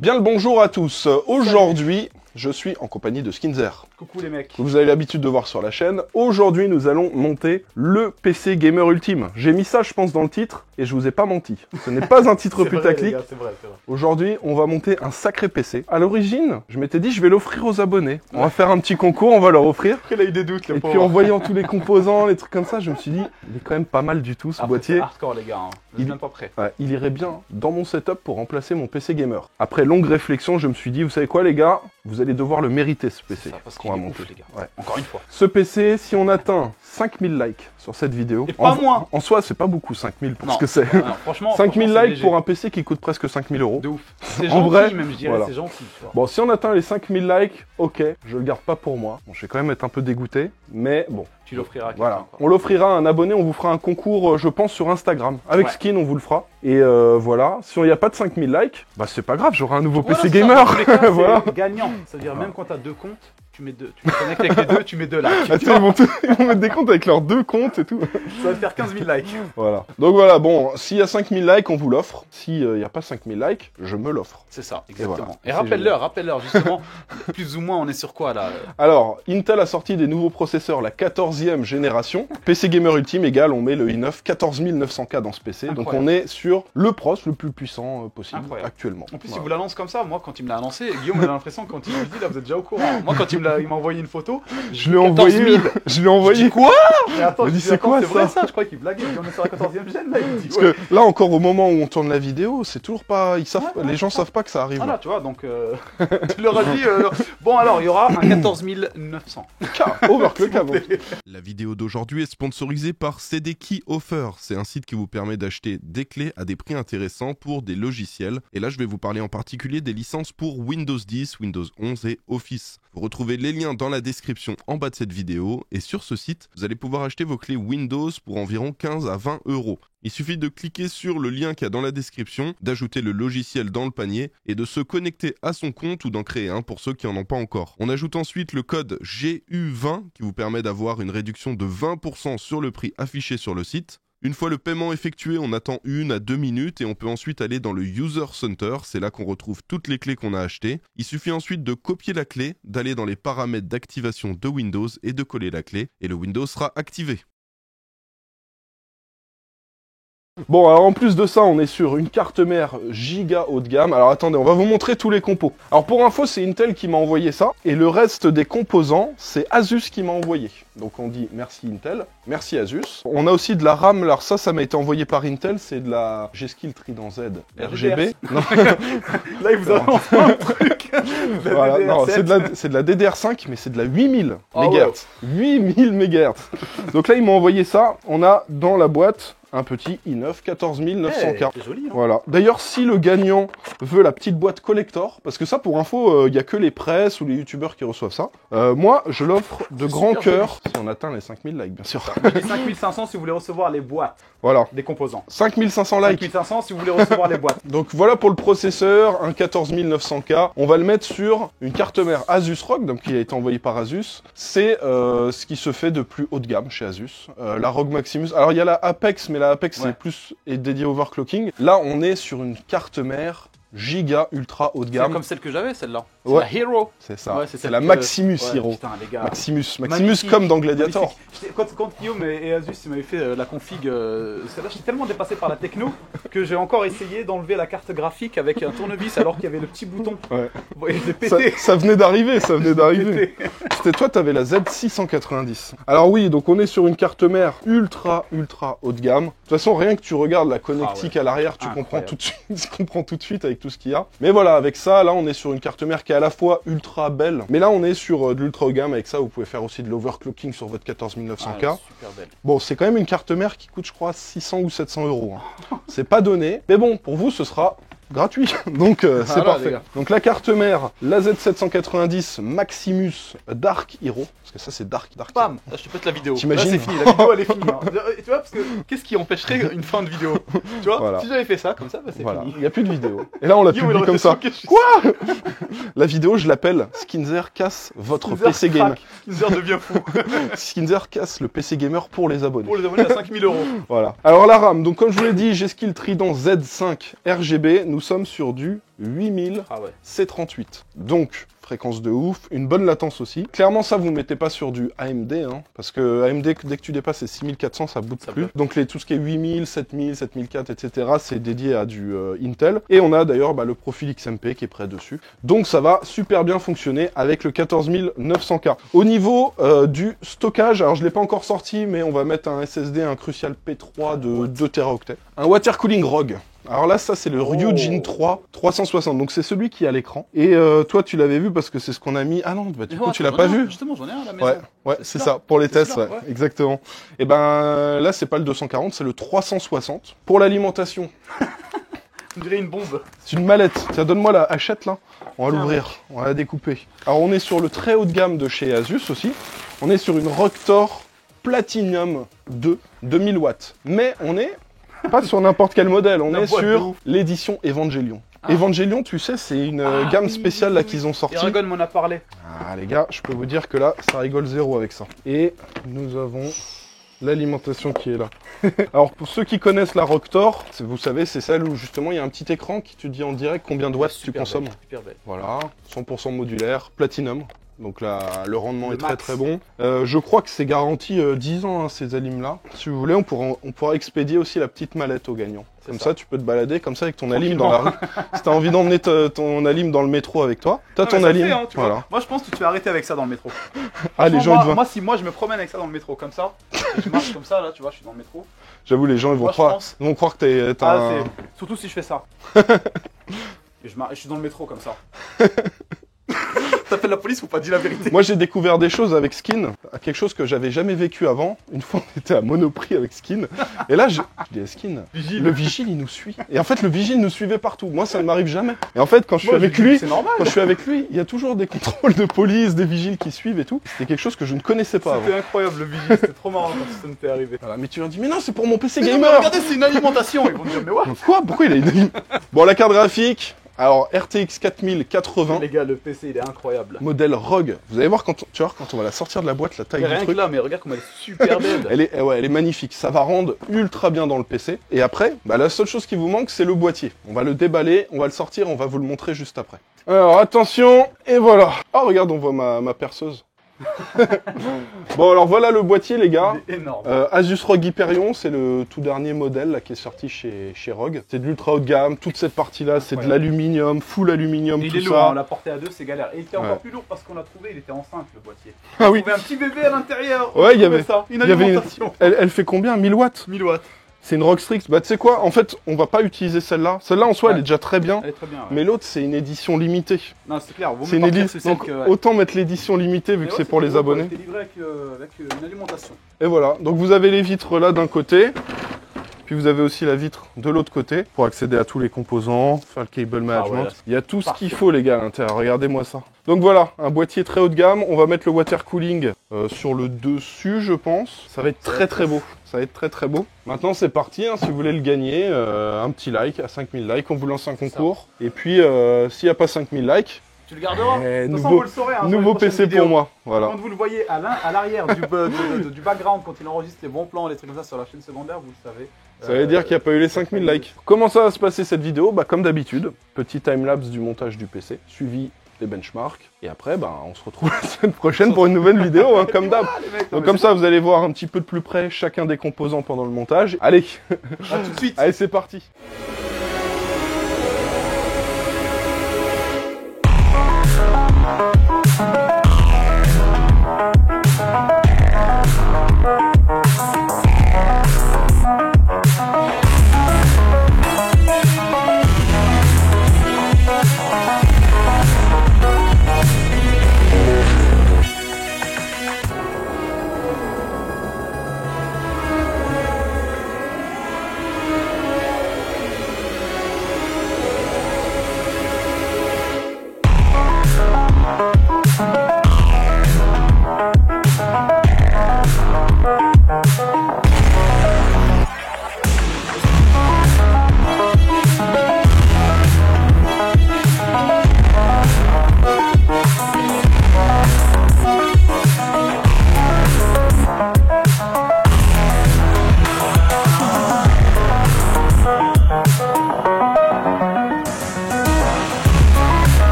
Bien le bonjour à tous. Aujourd'hui, je suis en compagnie de Skinzer. Coucou les mecs. Que vous avez l'habitude de voir sur la chaîne. Aujourd'hui, nous allons monter le PC Gamer Ultime. J'ai mis ça, je pense, dans le titre et je vous ai pas menti. Ce n'est pas un titre putaclic. C'est vrai. Aujourd'hui, on va monter un sacré PC. À l'origine, je m'étais dit, je vais l'offrir aux abonnés. On va faire un petit concours, on va leur offrir. Après, il a eu des doutes, le Et pauvre. puis en voyant tous les composants, les trucs comme ça, je me suis dit, il est quand même pas mal du tout ce boîtier. C'est hardcore les gars, hein. Vous êtes Il- même pas prêts. Ouais, il irait bien dans mon setup pour remplacer mon PC gamer. Après longue réflexion, je me suis dit, vous savez quoi les gars, vous allez devoir le mériter ce PC Ça, parce qu'on qu'il va est monter. ouf, les gars. Ouais. Encore une fois. Ce PC, si on atteint 5000 likes sur cette vidéo, Et pas moins. En soi, c'est pas beaucoup 5000 pour Non. ce que c'est. Non, franchement, 5000 c'est likes léger. pour un PC qui coûte presque 5000 euros. De ouf. C'est En gentil, vrai, même je dirais, voilà. c'est gentil. Tu vois. Bon, si on atteint les 5000 likes, ok, je le garde pas pour moi. Bon, je vais quand même être un peu dégoûté, mais bon. Tu l'offriras à quelqu'un. Voilà, quoi. on l'offrira à un abonné, on vous fera un concours, je pense, sur Instagram. Avec Ouais. Skin, on vous le fera. Et voilà, si on n'y a pas de 5000 likes, bah c'est pas grave, j'aurai un nouveau Voilà, PC ça, gamer. dans tous les cas, c'est Voilà. gagnant. C'est-à-dire, même quand t'as deux comptes, tu mets deux. Tu les connectes avec les deux, tu mets deux likes. Ah, tu sais, ils vont mettre des comptes avec leurs deux comptes et tout. Ça va faire 15 000 likes. Voilà. Donc voilà, bon, s'il y a 5000 likes, on vous l'offre. S'il n'y a pas 5000 likes, je me l'offre. C'est ça, exactement. voilà. Et C'est rappelle-leur, justement, plus ou moins, on est sur quoi là Alors, Intel a sorti des nouveaux processeurs, la 14e génération. PC Gamer Ultime égale, on met le i9 14900K dans ce PC. Donc Incroyable. on est sur le pros le plus puissant possible Incroyable. actuellement. En plus, il Voilà. vous l'annonce comme ça. Moi, quand il me l'a annoncé, Guillaume, il a l'impression, quand il me dit, là, vous êtes déjà au courant. Moi, quand il m'a envoyé une photo, Je l'ai envoyé. 14 000. Je l'ai envoyé. quoi Mais attends, Il me dit, je c'est quoi, c'est vrai ça ça Je crois qu'il blaguait. Il dit, on est sur la 14e gêne là. Il me dit, Parce ouais. que là encore au moment où on tourne la vidéo, c'est toujours pas, ils savent, Ouais, ouais, les gens savent pas que ça arrive. Voilà, tu vois, donc tu leur as dit. Bon, alors, il y aura un 14 900. Overclock avant. La vidéo d'aujourd'hui est sponsorisée par CD Key Offer. C'est un site qui vous permet d'acheter des clés à des prix intéressants pour des logiciels. Et là, je vais vous parler en particulier des licences pour Windows 10, Windows 11 et Office. Vous retrouvez les liens dans la description en bas de cette vidéo. Et sur ce site, vous allez pouvoir acheter vos clés Windows pour environ 15 à 20 euros. Il suffit de cliquer sur le lien qu'il y a dans la description, d'ajouter le logiciel dans le panier et de se connecter à son compte ou d'en créer un pour ceux qui n'en ont pas encore. On ajoute ensuite le code GU20 qui vous permet d'avoir une réduction de 20% sur le prix affiché sur le site. Une fois le paiement effectué, on attend 1 à 2 minutes et on peut ensuite aller dans le User Center, c'est là qu'on retrouve toutes les clés qu'on a achetées. Il suffit ensuite de copier la clé, d'aller dans les paramètres d'activation de Windows et de coller la clé et le Windows sera activé. Bon, alors en plus de ça, on est sur une carte mère giga haut de gamme. Alors attendez, on va vous montrer tous les compos. Alors pour info, c'est Intel qui m'a envoyé ça. Et le reste des composants, c'est Asus qui m'a envoyé. Donc on dit merci Intel, merci Asus. On a aussi de la RAM, alors ça m'a été envoyé par Intel, c'est de la G-Skill Trident Z RGB. Non, Là, il vous a lancé un truc. La voilà, non, DDR7. c'est de la DDR5, mais c'est de la 8000 Ah MHz. 8000 MHz. Donc là, ils m'ont envoyé ça. On a dans la boîte un petit i9 14900K. C'est joli, hein. Voilà. D'ailleurs, si le gagnant veut la petite boîte collector, parce que ça, pour info, il y a que les presses ou les youtubeurs qui reçoivent ça. Moi, je l'offre de C'est grand super cœur, si on atteint les 5000 likes, bien sûr. Moi, je dis 5500 si vous voulez recevoir les boîtes Voilà. des composants. 5500 likes. 5500 si vous voulez recevoir les boîtes. Donc voilà pour le processeur, un 14900K. On va le mettre sur une carte mère Asus ROG, donc qui a été envoyée par Asus. C'est ce qui se fait de plus haut de gamme chez Asus. La ROG Maximus. Alors il y a la Apex, mais la Apex Ouais. c'est plus est dédiée au overclocking. Là on est sur une carte mère giga ultra haut de C'est gamme. comme celle que j'avais, celle-là. C'est Ouais. la Hero. C'est ça. Ouais, c'est celle la que- Maximus Ouais, Hero. Putain, les gars. Maximus Magnifique, comme dans Gladiator. magnifique. Quand Guillaume et Asus ils m'avaient fait la config, celle-là, j'étais tellement dépassé par la techno que j'ai encore essayé d'enlever la carte graphique avec un tournevis alors qu'il y avait le petit bouton. Ouais. Et je l'ai Ça, pété. ça venait d'arriver, ça venait d'arriver. Pété. C'était toi, t'avais la Z690. Alors oui, donc on est sur une carte mère ultra haut de gamme. De toute façon, rien que tu regardes la connectique à l'arrière, tu comprends Incroyable. tout de suite, tu comprends tout de suite avec tout ce qu'il y a. Mais voilà, avec ça, là, on est sur une carte mère qui est à la fois ultra belle, mais là, on est sur de l'ultra haut de gamme. Avec ça, vous pouvez faire aussi de l'overclocking sur votre 14900K. Ah, super belle. Bon, c'est quand même une carte mère qui coûte, je crois, 600 ou 700 euros. Hein. C'est pas donné, mais bon, pour vous, ce sera gratuit. Donc c'est Voilà, les parfait. gars. Donc la carte mère, la Z790 Maximus Dark Hero, parce que ça c'est Dark Hero. Bam, là, je te pète la vidéo. T'imagines Là, c'est fini, la vidéo elle est finie. Hein. Tu vois, parce que qu'est-ce qui empêcherait une fin de vidéo? Tu vois, Voilà. si j'avais fait ça comme ça, bah, c'est Voilà, fini. il n'y a plus de vidéo. Et là on la Guillaume, publie il comme aurait ça. fait ça, Quoi La vidéo, je l'appelle Skinzer casse votre PC gamer. Skinzer devient fou. Skinzer casse le PC gamer pour les abonnés. Pour les abonnés à 5000 euros. Voilà. Alors la RAM, donc comme je vous l'ai dit, G-Skill Trident Z5 RGB. nous sommes sur du 8000 Ah ouais. C38. Donc, fréquence de ouf, une bonne latence aussi. Clairement, ça, vous ne mettez pas sur du AMD, hein, parce que AMD, dès que tu dépasses les 6400, ça boot Ça plus. bloque. Donc, tout ce qui est 8000, 7000, 7004, etc., c'est dédié à du Intel. Et on a d'ailleurs le profil XMP qui est prêt dessus. Donc, ça va super bien fonctionner avec le 14900K. Au niveau du stockage, alors je ne l'ai pas encore sorti, mais on va mettre un SSD, un Crucial P3 de 2 Teraoctets. Un water cooling ROG. Alors là, ça, c'est le Ryujin 3 360. Donc, c'est celui qui est à l'écran. Et toi, tu l'avais vu parce que c'est ce qu'on a mis. Ah non, bah, du coup, tu l'as pas vu. Justement, j'en ai un à la maison. Ouais, c'est ça. Pour les tests, ouais, exactement. Et ben là, c'est pas le 240, c'est le 360. Pour l'alimentation, On dirait une bombe. c'est une mallette. Tiens, donne-moi la hachette, là. On va l'ouvrir. On va la découper. Alors, on est sur le très haut de gamme de chez Asus aussi. On est sur une Rocktor Platinum 2, 2000 watts. Mais on est pas sur n'importe quel modèle, on La est boîte de sur ouf. l'édition Evangelion. Ah. Evangelion, tu sais, c'est une gamme oui, spéciale oui, là oui. qu'ils ont sorti. Eragon m'en a parlé. Ah les gars, je peux vous dire que là, ça rigole zéro avec ça. Et nous avons l'alimentation qui est là. Alors pour ceux qui connaissent la Rocktor, vous savez, c'est celle où justement il y a un petit écran qui te dit en direct combien de watts tu Super consommes. belle, super belle. Voilà, 100% modulaire, Platinum. Donc là, le rendement Le est très max. très bon. Je crois que c'est garanti 10 ans, hein, ces alimes-là. Si vous voulez, on pourra expédier aussi la petite mallette au gagnant. C'est Comme ça. ça, tu peux te balader comme ça avec ton alim dans la rue. Si t'as envie d'emmener ton alim dans le métro avec toi, t'as Ah, ton mais ça alim. fait, hein, tu vois. Voilà. Moi, je pense que tu vas arrêter avec ça dans le métro. Ah, les gens, ils moi, vont... si moi je me promène avec ça dans le métro comme ça, et je marche comme ça, là, tu vois, je suis dans le métro. J'avoue, les gens, ils vont Moi, je croire, pense- ils vont croire que t'as Ah, un... c'est surtout si je fais ça. Et je suis dans le métro comme ça. T'appelles la police ou pas? Dis la vérité. Moi, j'ai découvert des choses avec Skin, quelque chose que j'avais jamais vécu avant. Une fois, on était à Monoprix avec Skin. Et là, je dis, Skin, Vigile. le vigile, il nous suit. Et en fait, le vigile nous suivait partout. Moi, ça ne m'arrive jamais. Et en fait, quand je suis Moi, avec je dis, lui, c'est normal. quand je suis avec lui, il y a toujours des contrôles de police, des vigiles qui suivent et tout. C'était quelque chose que je ne connaissais pas avant. C'était incroyable le vigile, c'était trop marrant quand ça nous t'est arrivé. Voilà, mais tu leur dis, mais non, c'est pour mon PC Mais non, mais gamer. regardez, c'est une alimentation. Ils vont me dire, mais what? Quoi? Pourquoi il a une... Bon, la carte graphique, alors RTX 4080, Les gars, le PC il est incroyable. modèle ROG. Vous allez voir quand on va la sortir de la boîte, la taille Mais du rien truc. que là, mais regarde comme elle est super belle. Elle est magnifique, ça va rendre ultra bien dans le PC. Et après, la seule chose qui vous manque, c'est le boîtier. On va le déballer, on va le sortir, on va vous le montrer juste après. Alors attention, et voilà. Oh regarde, on voit ma perceuse. Bon alors voilà le boîtier les gars. Il est énorme. Asus ROG Hyperion, c'est le tout dernier modèle là, qui est sorti chez ROG. C'est de l'ultra haut de gamme, toute cette partie là, c'est de Incroyable. l'aluminium, full aluminium, Et il tout est lourd, ça. hein, on l'a porté à deux, c'est galère. Et il était Ouais. encore plus lourd parce qu'on l'a trouvé, il était enceinte le boîtier. Ah On oui, avait un petit bébé à l'intérieur. Ouais, il y On trouvait avait- ça, une il y avait alimentation. elle fait combien? 1000 watts? 1000 watts. C'est une ROG Strix. Bah tu sais quoi, en fait, on va pas utiliser celle-là. Celle-là en soi, elle Ouais. est déjà très bien. Elle est très bien. Ouais. Mais l'autre, c'est une édition limitée. Non, c'est clair, vaut C'est mieux une partir édition. sur celle Donc que. ouais. autant mettre l'édition limitée vu Mais que ouais, c'est pour les cool, abonnés. C'était livré avec une alimentation. Et voilà. Donc vous avez les vitres là d'un côté. Puis vous avez aussi la vitre de l'autre côté pour accéder à tous les composants, faire le cable management. là, Il y a tout ce parfait. qu'il faut les gars à l'intérieur. Regardez-moi ça. Donc voilà, un boîtier très haut de gamme. On va mettre le water cooling sur le dessus, je pense. Ça va être très très beau. Ça va être très très beau. Maintenant c'est parti. Hein, si vous voulez le gagner, un petit like à 5000 likes. On vous lance un concours. Et puis s'il n'y a pas 5000 likes, Tu le garderas. De toute façon, nouveau- vous le saurez. Hein, sur nouveau les prochaines PC vidéos. pour moi. Voilà. Quand vous le voyez à l'arrière du background, quand il enregistre les bons plans, les trucs comme ça sur la chaîne secondaire, vous le savez. Ça veut dire qu'il n'y a pas eu les 5000 likes. Comment ça va se passer cette vidéo? Bah comme d'habitude, petit timelapse du montage du PC, suivi des benchmarks. Et après, on se retrouve la semaine prochaine pour une nouvelle vidéo, hein, comme d'hab. Ah, les mecs, non, Donc mais comme ça, vous allez voir un petit peu de plus près chacun des composants pendant le montage. Allez, c'est- à tout de suite. allez c'est parti.